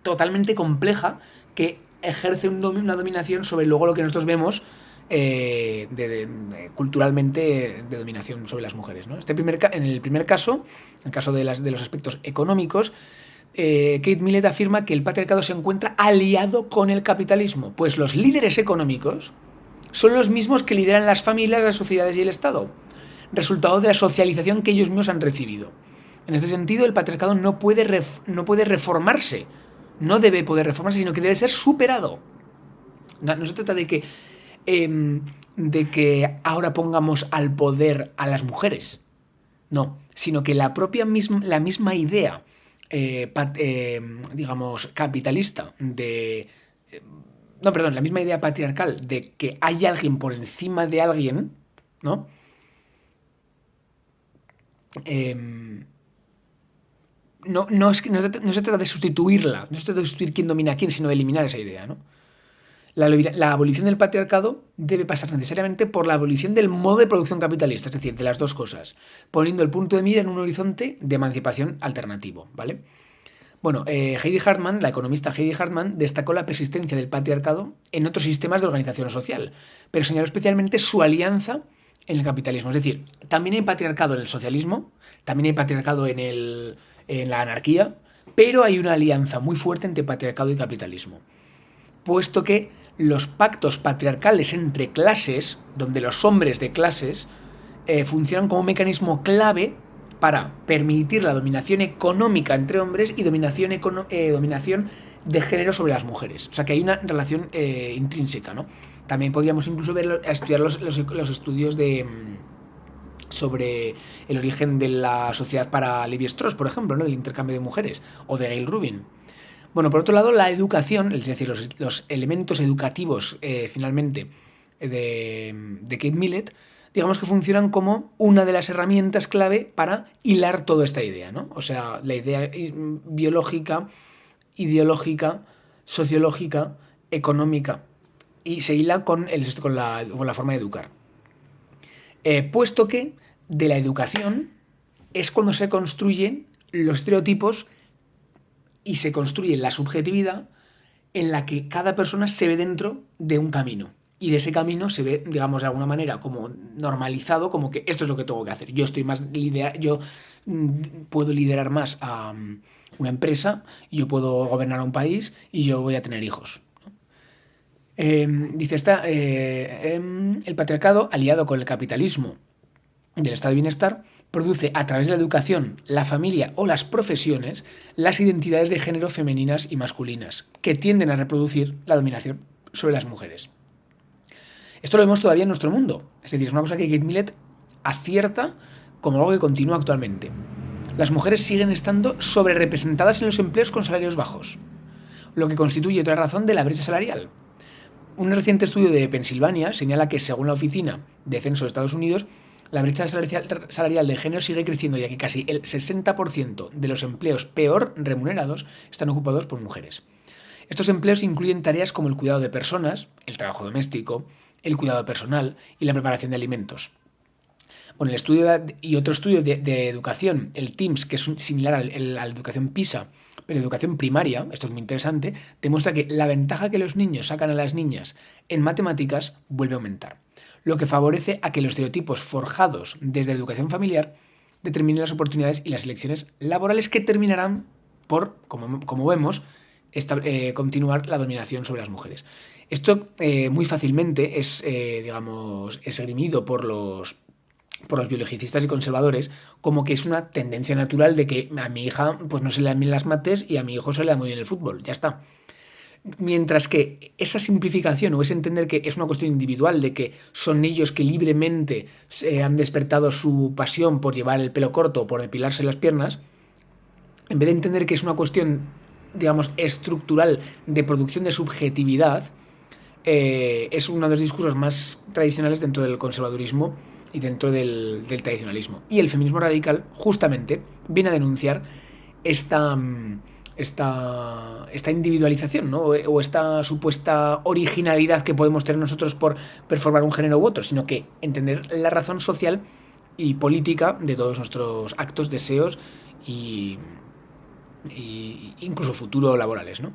totalmente compleja que ejerce una dominación sobre luego lo que nosotros vemos culturalmente de dominación sobre las mujeres, ¿no? En el primer caso, en el caso de los aspectos económicos, Kate Millett afirma que el patriarcado se encuentra aliado con el capitalismo, pues los líderes económicos son los mismos que lideran las familias, las sociedades y el Estado, resultado de la socialización que ellos mismos han recibido. En este sentido, el patriarcado no puede reformarse, no debe poder reformarse, sino que debe ser superado. No se trata de que ahora pongamos al poder a las mujeres, no, sino que la misma idea capitalista la misma idea patriarcal de que hay alguien por encima de alguien, ¿no? No se trata de sustituirla, no se trata de sustituir quién domina a quién, sino de eliminar esa idea, ¿no? La abolición del patriarcado debe pasar necesariamente por la abolición del modo de producción capitalista, es decir, de las dos cosas, poniendo el punto de mira en un horizonte de emancipación alternativo, ¿vale? Bueno, la economista Heidi Hartman, destacó la persistencia del patriarcado en otros sistemas de organización social, pero señaló especialmente su alianza en el capitalismo. Es decir, también hay patriarcado en el socialismo, también hay patriarcado en la anarquía, pero hay una alianza muy fuerte entre patriarcado y capitalismo, puesto que los pactos patriarcales entre clases, donde los hombres de clases funcionan como un mecanismo clave para permitir la dominación económica entre hombres y dominación de género sobre las mujeres. O sea que hay una relación intrínseca, ¿no? También podríamos incluso estudiar los estudios sobre el origen de la sociedad para Levi-Strauss, por ejemplo, ¿no? Del intercambio de mujeres, o de Gail Rubin. Bueno, por otro lado, la educación, es decir, los elementos educativos, finalmente, de Kate Millett, digamos que funcionan como una de las herramientas clave para hilar toda esta idea, ¿no? O sea, la idea biológica, ideológica, sociológica, económica, y se hila con la forma de educar. Puesto que de la educación es cuando se construyen los estereotipos y se construye la subjetividad en la que cada persona se ve dentro de un camino. Y de ese camino se ve, digamos, de alguna manera como normalizado, como que esto es lo que tengo que hacer. Yo puedo liderar más a una empresa, yo puedo gobernar a un país y yo voy a tener hijos. Dice el patriarcado, aliado con el capitalismo del estado de bienestar, produce a través de la educación, la familia o las profesiones las identidades de género femeninas y masculinas, que tienden a reproducir la dominación sobre las mujeres. Esto lo vemos todavía en nuestro mundo. Es decir, es una cosa que Kate Millett acierta como algo que continúa actualmente. Las mujeres siguen estando sobrerepresentadas en los empleos con salarios bajos, lo que constituye otra razón de la brecha salarial. Un reciente estudio de Pensilvania señala que, según la Oficina de Censo de Estados Unidos, la brecha salarial de género sigue creciendo, ya que casi el 60% de los empleos peor remunerados están ocupados por mujeres. Estos empleos incluyen tareas como el cuidado de personas, el trabajo doméstico, el cuidado personal y la preparación de alimentos. Bueno, el estudio y otro estudio de educación, el TIMSS, que es similar a la educación PISA, pero educación primaria, esto es muy interesante, demuestra que la ventaja que los niños sacan a las niñas en matemáticas vuelve a aumentar, lo que favorece a que los estereotipos forjados desde la educación familiar determinen las oportunidades y las elecciones laborales que terminarán por, como vemos, continuar la dominación sobre las mujeres. Esto muy fácilmente es, esgrimido por los biologicistas y conservadores como que es una tendencia natural de que a mi hija pues no se le dan bien las mates y a mi hijo se le da muy bien el fútbol, ya está. Mientras que esa simplificación o ese entender que es una cuestión individual, de que son ellos que libremente han despertado su pasión por llevar el pelo corto o por depilarse las piernas, en vez de entender que es una cuestión, digamos, estructural de producción de subjetividad, es uno de los discursos más tradicionales dentro del conservadurismo y dentro del tradicionalismo. Y el feminismo radical justamente viene a denunciar esta individualización, ¿no? O esta supuesta originalidad que podemos tener nosotros por performar un género u otro, sino que entender la razón social y política de todos nuestros actos, deseos y incluso futuro laborales, ¿no?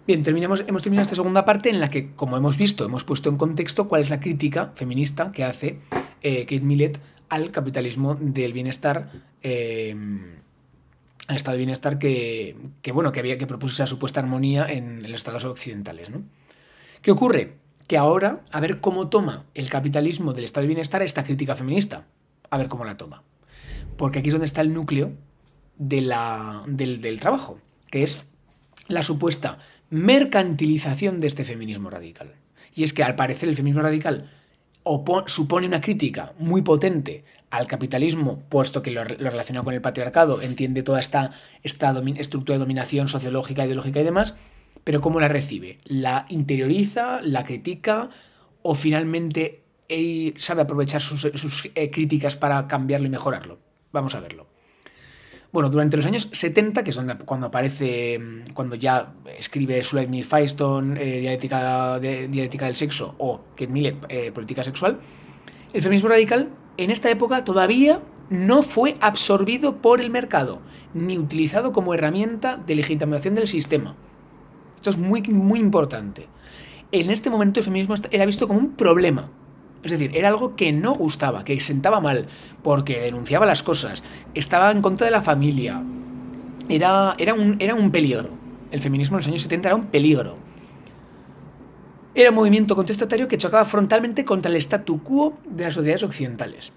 Bien, hemos terminado esta segunda parte en la que, como hemos visto, hemos puesto en contexto cuál es la crítica feminista que hace Kate Millett al capitalismo del bienestar, al estado de bienestar que propuso esa supuesta armonía en los estados occidentales, ¿no? ¿Qué ocurre? Que ahora, a ver cómo toma el capitalismo del estado de bienestar esta crítica feminista. A ver cómo la toma. Porque aquí es donde está el núcleo del trabajo, que es la supuesta mercantilización de este feminismo radical. Y es que, al parecer, el feminismo radical supone una crítica muy potente al capitalismo, puesto que lo relaciona con el patriarcado, entiende toda esta estructura de dominación sociológica, ideológica y demás, pero ¿cómo la recibe? ¿La interioriza, la critica o finalmente sabe aprovechar sus críticas para cambiarlo y mejorarlo? Vamos a verlo. Bueno, durante los años 70, que es cuando ya escribe Suleiman Firestone, dialéctica del sexo, o Kate Millett, política sexual, el feminismo radical en esta época todavía no fue absorbido por el mercado, ni utilizado como herramienta de legitimación del sistema. Esto es muy, muy importante. En este momento el feminismo era visto como un problema. Es decir, era algo que no gustaba, que sentaba mal, porque denunciaba las cosas, estaba en contra de la familia. Era un peligro. El feminismo en los años 70 era un peligro. Era un movimiento contestatario que chocaba frontalmente contra el statu quo de las sociedades occidentales.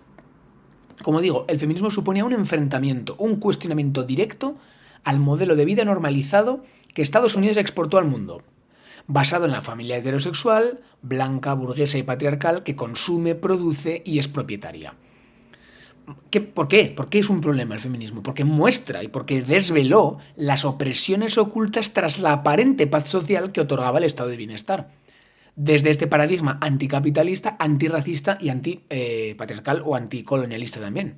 Como digo, el feminismo suponía un enfrentamiento, un cuestionamiento directo al modelo de vida normalizado que Estados Unidos exportó al mundo, basado en la familia heterosexual, blanca, burguesa y patriarcal, que consume, produce y es propietaria. ¿Por qué? ¿Por qué es un problema el feminismo? Porque muestra y porque desveló las opresiones ocultas tras la aparente paz social que otorgaba el estado de bienestar. Desde este paradigma anticapitalista, antirracista y antipatriarcal o anticolonialista también.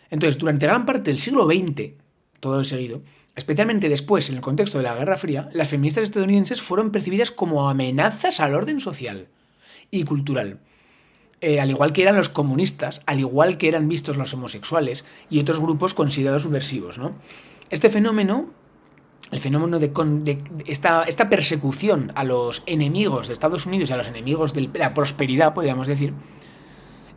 Entonces, durante gran parte del siglo XX, todo el seguido, especialmente después, en el contexto de la Guerra Fría, las feministas estadounidenses fueron percibidas como amenazas al orden social y cultural. Al igual que eran los comunistas, al igual que eran vistos los homosexuales y otros grupos considerados subversivos, ¿no? Este fenómeno, el fenómeno de esta persecución a los enemigos de Estados Unidos y a los enemigos de la prosperidad, podríamos decir,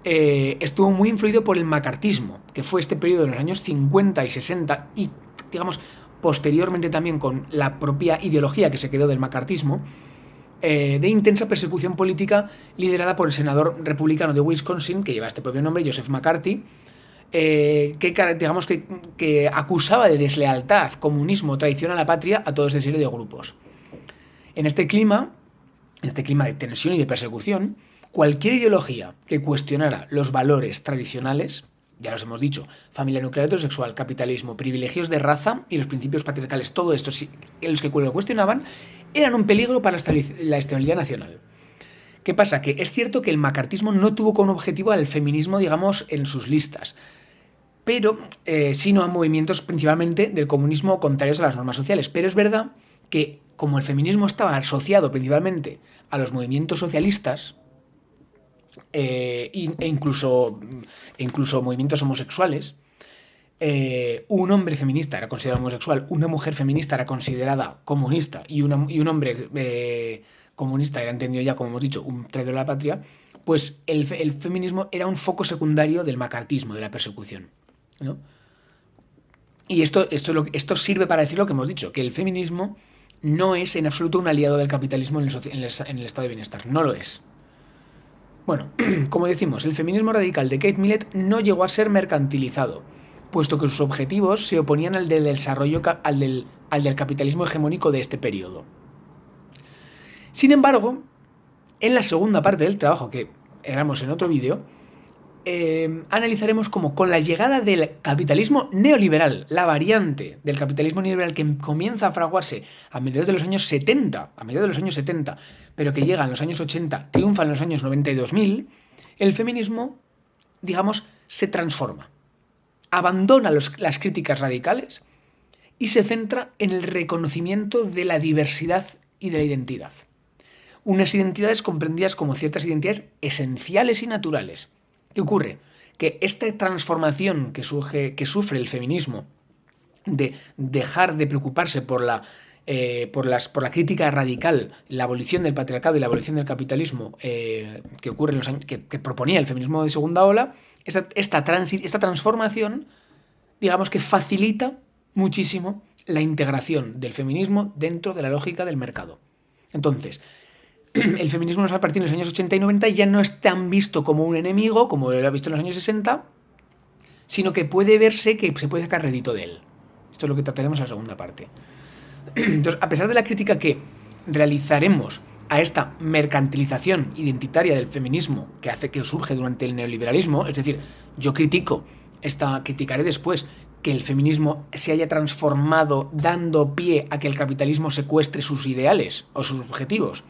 estuvo muy influido por el macartismo, que fue este periodo de los años 50 y 60 y, digamos, posteriormente también con la propia ideología que se quedó del macartismo, de intensa persecución política liderada por el senador republicano de Wisconsin, que lleva este propio nombre, Joseph McCarthy, que acusaba de deslealtad, comunismo, traición a la patria a todo esta serie de grupos. En este clima de tensión y de persecución, cualquier ideología que cuestionara los valores tradicionales ya los hemos dicho, familia nuclear heterosexual, capitalismo, privilegios de raza y los principios patriarcales, todo esto, los que lo cuestionaban, eran un peligro para la estabilidad nacional. ¿Qué pasa? Que es cierto que el macartismo no tuvo como objetivo al feminismo, digamos, en sus listas, pero sino a movimientos principalmente del comunismo contrarios a las normas sociales. Pero es verdad que como el feminismo estaba asociado principalmente a los movimientos socialistas, e incluso movimientos homosexuales, un hombre feminista era considerado homosexual, una mujer feminista era considerada comunista y un hombre comunista era entendido ya, como hemos dicho, un traidor de la patria, pues el feminismo era un foco secundario del macartismo, de la persecución, ¿no? Y esto sirve para decir lo que hemos dicho, que el feminismo no es en absoluto un aliado del capitalismo en el estado de bienestar, no lo es. Bueno, como decimos, el feminismo radical de Kate Millett no llegó a ser mercantilizado, puesto que sus objetivos se oponían al del desarrollo, al del capitalismo hegemónico de este periodo. Sin embargo, en la segunda parte del trabajo, que haremos en otro vídeo, analizaremos cómo con la llegada del capitalismo neoliberal, la variante del capitalismo neoliberal que comienza a fraguarse a mediados de los años 70, pero que llega en los años 80, triunfa en los años 90 y 2000, el feminismo, digamos, se transforma. Abandona las críticas radicales y se centra en el reconocimiento de la diversidad y de la identidad. Unas identidades comprendidas como ciertas identidades esenciales y naturales. ¿Qué ocurre? Que esta transformación que sufre el feminismo de dejar de preocuparse por la crítica radical, la abolición del patriarcado y la abolición del capitalismo que ocurre en los años, que proponía el feminismo de segunda ola, esta transformación, digamos que facilita muchísimo la integración del feminismo dentro de la lógica del mercado. Entonces, el feminismo a partir de los años 80 y 90 ya no es tan visto como un enemigo, como lo ha visto en los años 60, sino que puede verse que se puede sacar rédito de él. Esto es lo que trataremos en la segunda parte. Entonces, a pesar de la crítica que realizaremos a esta mercantilización identitaria del feminismo que surge durante el neoliberalismo, es decir, yo criticaré después que el feminismo se haya transformado dando pie a que el capitalismo secuestre sus ideales o sus objetivos.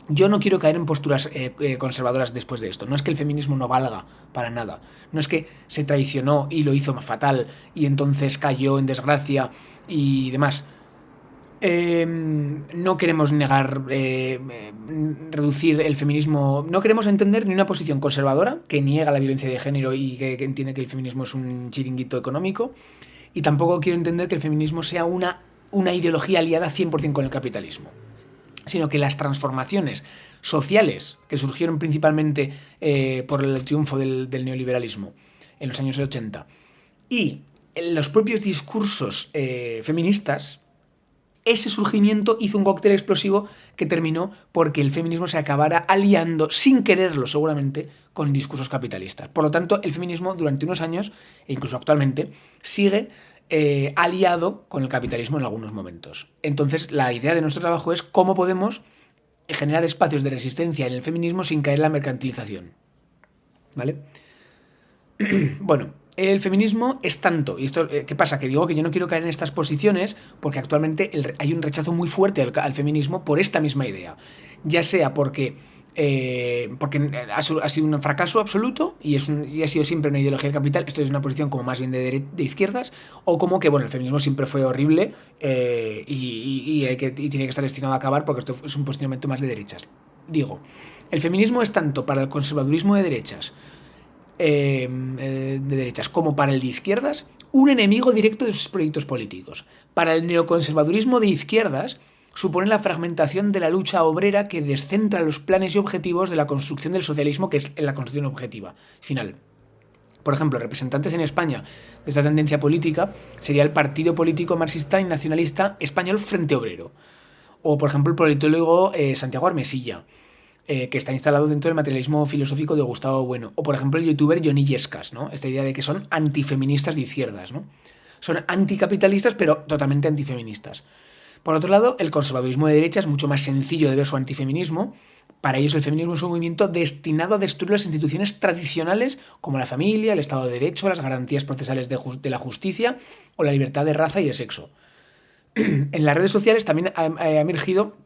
Yo no quiero caer en posturas conservadoras después de esto. No es que el feminismo no valga para nada. No es que se traicionó y lo hizo fatal y entonces cayó en desgracia y demás. No queremos reducir el feminismo. No queremos entender ni una posición conservadora que niega la violencia de género y que entiende que el feminismo es un chiringuito económico. Y tampoco quiero entender que el feminismo sea una ideología aliada 100% con el capitalismo, sino que las transformaciones sociales que surgieron principalmente por el triunfo del neoliberalismo en los años 80 y los propios discursos feministas, ese surgimiento hizo un cóctel explosivo que terminó porque el feminismo se acabara aliando, sin quererlo seguramente, con discursos capitalistas. Por lo tanto, el feminismo durante unos años, e incluso actualmente, sigue aliado con el capitalismo en algunos momentos. Entonces, la idea de nuestro trabajo es cómo podemos generar espacios de resistencia en el feminismo sin caer en la mercantilización. ¿Vale? Bueno, el feminismo es tanto, y esto, ¿qué pasa? Que digo que yo no quiero caer en estas posiciones porque actualmente hay un rechazo muy fuerte al feminismo por esta misma idea. Ya sea porque ha sido un fracaso absoluto y ha sido siempre una ideología del capital. Esto es una posición como más bien de izquierdas, o como que bueno, el feminismo siempre fue horrible y tiene que estar destinado a acabar porque esto es un posicionamiento más de derechas. Digo, el feminismo es tanto para el conservadurismo de derechas como para el de izquierdas un enemigo directo de sus proyectos políticos. Para el neoconservadurismo de izquierdas supone la fragmentación de la lucha obrera que descentra los planes y objetivos de la construcción del socialismo, que es la construcción objetiva final. Por ejemplo, representantes en España de esta tendencia política sería el partido político marxista y nacionalista español Frente Obrero, o por ejemplo el politólogo Santiago Armesilla, que está instalado dentro del materialismo filosófico de Gustavo Bueno, o por ejemplo el youtuber Johnny Yescas, ¿no? Esta idea de que son antifeministas de izquierdas, ¿no? Son anticapitalistas pero totalmente antifeministas. Por otro lado, el conservadurismo de derecha es mucho más sencillo de ver su antifeminismo, Para ellos el feminismo es un movimiento destinado a destruir las instituciones tradicionales como la familia, el Estado de Derecho, las garantías procesales de la justicia o la libertad de raza y de sexo. En las redes sociales también ha emergido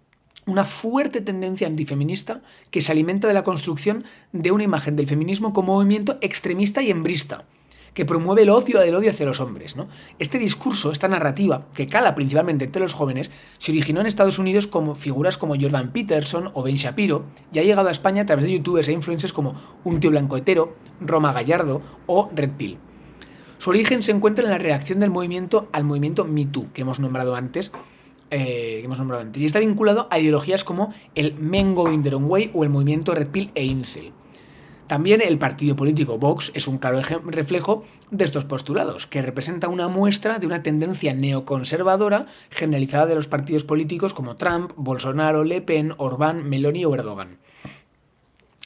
una fuerte tendencia antifeminista que se alimenta de la construcción de una imagen del feminismo como movimiento extremista y hembrista, que promueve el odio hacia los hombres, ¿no? Este discurso, esta narrativa, que cala principalmente entre los jóvenes, se originó en Estados Unidos como figuras como Jordan Peterson o Ben Shapiro y ha llegado a España a través de youtubers e influencers como Un Tío Blanco Hetero, Roma Gallardo o Red Pill. Su origen se encuentra en la reacción del movimiento al movimiento Me Too, que hemos nombrado antes, y está vinculado a ideologías como el Men Going Their Own Way o el movimiento Red Pill e Incel. También el partido político Vox es un claro reflejo de estos postulados, que representa una muestra de una tendencia neoconservadora generalizada de los partidos políticos como Trump, Bolsonaro, Le Pen, Orbán, Meloni o Erdogan.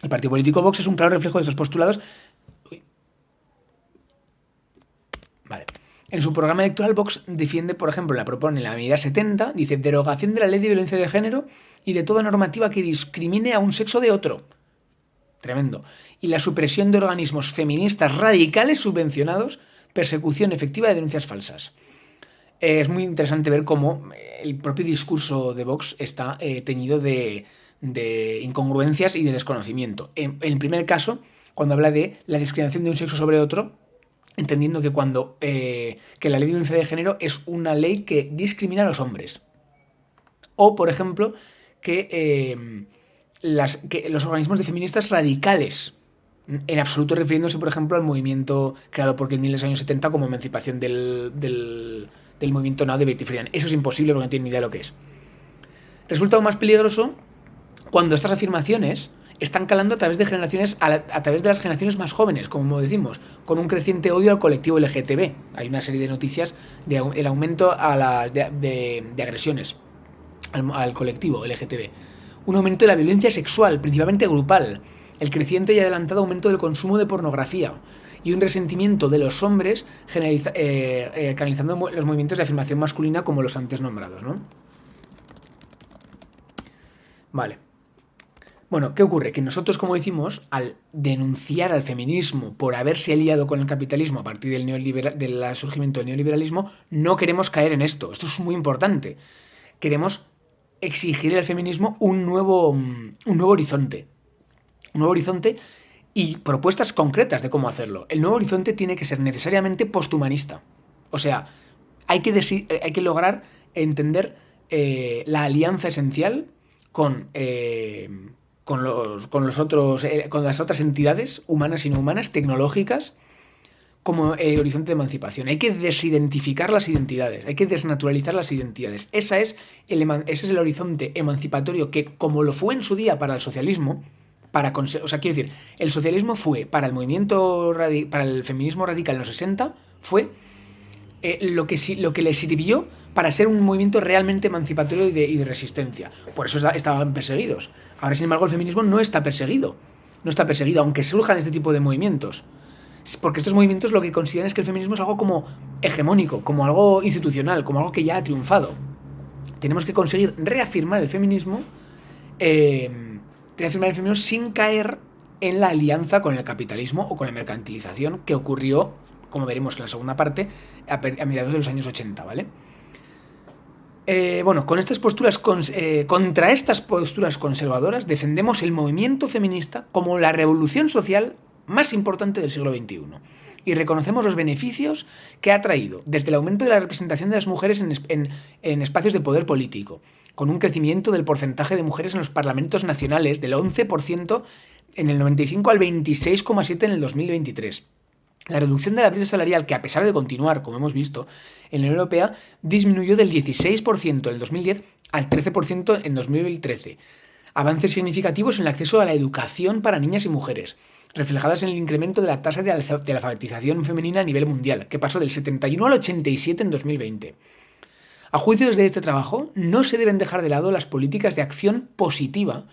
El partido político Vox es un claro reflejo de estos postulados. Vale. En su programa electoral, Vox defiende, por ejemplo, propone la medida 70, dice derogación de la ley de violencia de género y de toda normativa que discrimine a un sexo de otro. Tremendo. Y la supresión de organismos feministas radicales subvencionados, persecución efectiva de denuncias falsas. Es muy interesante ver cómo el propio discurso de Vox está teñido de incongruencias y de desconocimiento. En el primer caso, cuando habla de la discriminación de un sexo sobre otro, entendiendo que que la ley de violencia de género es una ley que discrimina a los hombres. O, por ejemplo, que los organismos de feministas radicales, en absoluto refiriéndose, por ejemplo, al movimiento creado por Kennedy en los años 70 como emancipación del movimiento Now de Betty Friedan. Eso es imposible porque no tienen ni idea de lo que es. Resulta aún más peligroso cuando estas afirmaciones están calando a través de las generaciones más jóvenes, como decimos, con un creciente odio al colectivo LGTB. Hay una serie de noticias del aumento de agresiones al colectivo LGTB. Un aumento de la violencia sexual, principalmente grupal, el creciente y adelantado aumento del consumo de pornografía y un resentimiento de los hombres canalizando los movimientos de afirmación masculina como los antes nombrados, ¿no? Vale. Bueno, ¿qué ocurre? Que nosotros, como decimos, al denunciar al feminismo por haberse aliado con el capitalismo a partir del surgimiento del neoliberalismo, no queremos caer en esto. Esto es muy importante. Queremos exigir al feminismo un nuevo horizonte. Un nuevo horizonte y propuestas concretas de cómo hacerlo. El nuevo horizonte tiene que ser necesariamente posthumanista. O sea, hay que lograr entender la alianza esencial con las otras entidades humanas y no humanas, tecnológicas, como horizonte de emancipación. Hay que desidentificar las identidades, hay que desnaturalizar las identidades. Ese es el horizonte emancipatorio que, como lo fue en su día para el socialismo, quiero decir, el socialismo fue para para el feminismo radical en los 60, fue lo que le sirvió para ser un movimiento realmente emancipatorio y de resistencia. Por eso estaban perseguidos. Ahora, sin embargo, el feminismo no está perseguido. No está perseguido, aunque surjan este tipo de movimientos. Porque estos movimientos lo que consideran es que el feminismo es algo como hegemónico, como algo institucional, como algo que ya ha triunfado. Tenemos que conseguir reafirmar el feminismo sin caer en la alianza con el capitalismo o con la mercantilización que ocurrió, como veremos en la segunda parte, a mediados de los años 80, ¿vale? Con estas posturas contra estas posturas conservadoras defendemos el movimiento feminista como la revolución social más importante del siglo XXI y reconocemos los beneficios que ha traído desde el aumento de la representación de las mujeres en espacios de poder político, con un crecimiento del porcentaje de mujeres en los parlamentos nacionales del 11% en el 95 al 26,7% en el 2023. La reducción de la brecha salarial, que a pesar de continuar, como hemos visto, en la Unión Europea, disminuyó del 16% en el 2010 al 13% en 2013. Avances significativos en el acceso a la educación para niñas y mujeres, reflejadas en el incremento de la tasa de alfabetización femenina a nivel mundial, que pasó del 71 al 87 en 2020. A juicio desde este trabajo, no se deben dejar de lado las políticas de acción positiva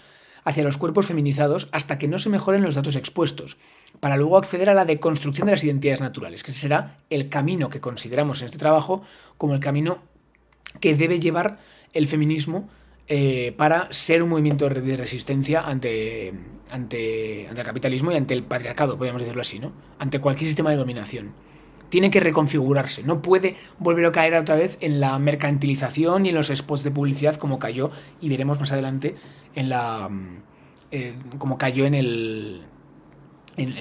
hacia los cuerpos feminizados hasta que no se mejoren los datos expuestos, para luego acceder a la deconstrucción de las identidades naturales, que ese será el camino que consideramos en este trabajo como el camino que debe llevar el feminismo para ser un movimiento de resistencia ante el capitalismo y ante el patriarcado, podríamos decirlo así, ¿no? Ante cualquier sistema de dominación. Tiene que reconfigurarse, no puede volver a caer otra vez en la mercantilización y en los spots de publicidad como cayó, y veremos más adelante en como cayó en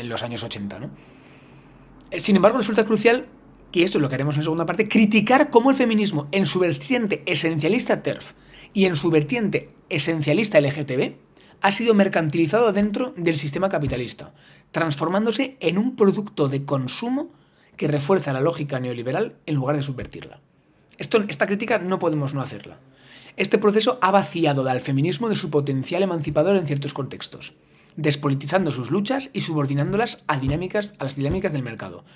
los años 80, ¿no? Sin embargo, resulta crucial, y esto es lo que haremos en la segunda parte, criticar cómo el feminismo, en su vertiente esencialista TERF y en su vertiente esencialista LGTB, ha sido mercantilizado dentro del sistema capitalista, transformándose en un producto de consumo que refuerza la lógica neoliberal en lugar de subvertirla. Esta crítica no podemos no hacerla. Este proceso ha vaciado al feminismo de su potencial emancipador en ciertos contextos, despolitizando sus luchas y subordinándolas a las dinámicas del mercado.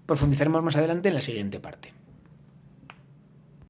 Profundizaremos más adelante en la siguiente parte.